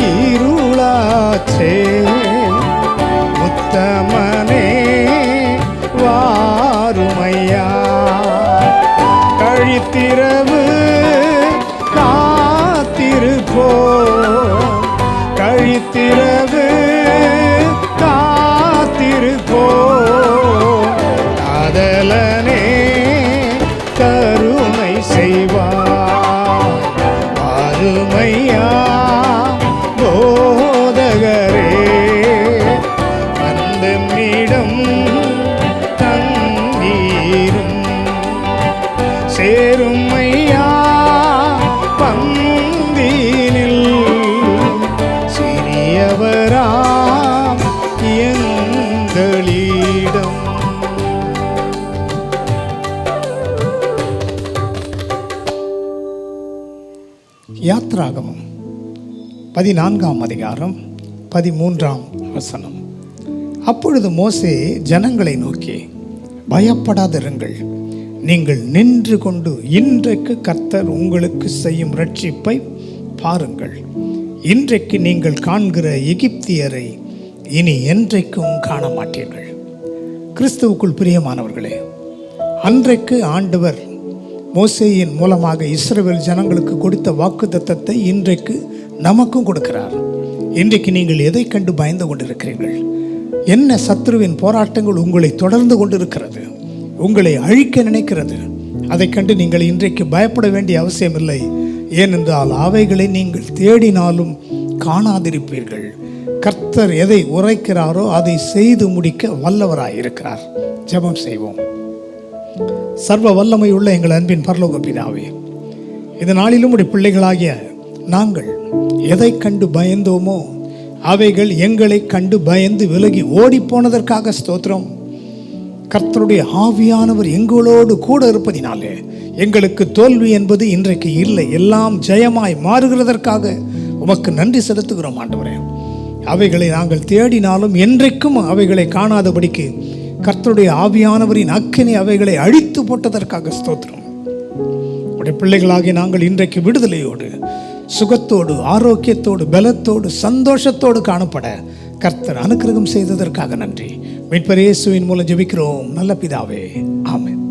இருளாச்சே. உத்தமனே வாருமையா, கழித்திரவு காத்திருப்போ, கழித்திரவு காத்திருப்போ. காதலனே கருணை செய்வார், வாருமையா போதகரே. வந்தமிடம் தண்ணீரும் சேருமையா பந்தினில், சிறியவராம் எங்களிடம். யாத்ராகமம் 14ஆம் அதிகாரம் 13ஆம் வசனம். அப்பொழுது மோசே ஜனங்களை நோக்கி, பயப்படாதிருங்கள், நீங்கள் நின்று கொண்டு இன்றைக்கு கர்த்தர் உங்களுக்கு செய்யும் இரட்சிப்பை பாருங்கள். இன்றைக்கு நீங்கள் காண்கிற எகிப்தியரை இனி என்றைக்கும் காண மாட்டீர்கள். கிறிஸ்துவுக்குள் பிரியமானவர்களே, அன்றைக்கு ஆண்டவர் மோசேயின் மூலமாக இஸ்ரவேல் ஜனங்களுக்கு கொடுத்த வாக்குத்தத்தத்தை இன்றைக்கு நமக்கும் கொடுக்கிறார். இன்றைக்கு நீங்கள் எதை கண்டு பயந்து கொண்டிருக்கிறீர்கள்? என்ன சத்துருவின் போராட்டங்கள் உங்களை தொடர்ந்து கொண்டிருக்கிறது, உங்களை அழிக்க நினைக்கிறது? அதை கண்டு நீங்கள் இன்றைக்கு பயப்பட வேண்டிய அவசியமில்லை. ஏனென்றால் அவைகளை நீங்கள் தேடினாலும் காணாதிருப்பீர்கள். கர்த்தர் எதை உரைக்கிறாரோ அதை செய்து முடிக்க வல்லவராயிருக்கிறார். ஜெபம் செய்வோம். சர்வ வல்லமை உள்ள எங்கள் அன்பின் பரலோக பிதாவே, இந்த நாளிலும் உடைய பிள்ளைகளாகிய நாங்கள் எதை கண்டு பயந்தோமோ அவைகள் எங்களை கண்டு பயந்து விலகி ஓடி போனதற்காக ஸ்தோத்திரம். கர்த்தருடைய ஆவியானவர் எங்களோடு கூட இருப்பதினாலே எங்களுக்கு தோல்வி என்பது இன்றைக்கு இல்லை, எல்லாம் ஜெயமாய் மாறுகிறதற்காக உமக்கு நன்றி செலுத்துகிறோம் ஆண்டவரே. அவைகளை நாங்கள் தேடினாலும் என்றைக்கும் அவைகளை காணாதபடிக்கு கர்த்தருடைய ஆவியானவரின் அக்கினி அவைகளை அழித்து போட்டதற்காக ஸ்தோத்திரம். உடைய பிள்ளைகளாகி நாங்கள் இன்றைக்கு விடுதலையோடு, சுகத்தோடு, ஆரோக்கியத்தோடு, பலத்தோடு, சந்தோஷத்தோடு காணப்பட கர்த்தர் அனுக்கிரகம் செய்ததற்காக நன்றி. மீட்பர் இயேசுவின் மூலம் ஜெபிக்கிறோம் நல்ல பிதாவே, ஆமென்.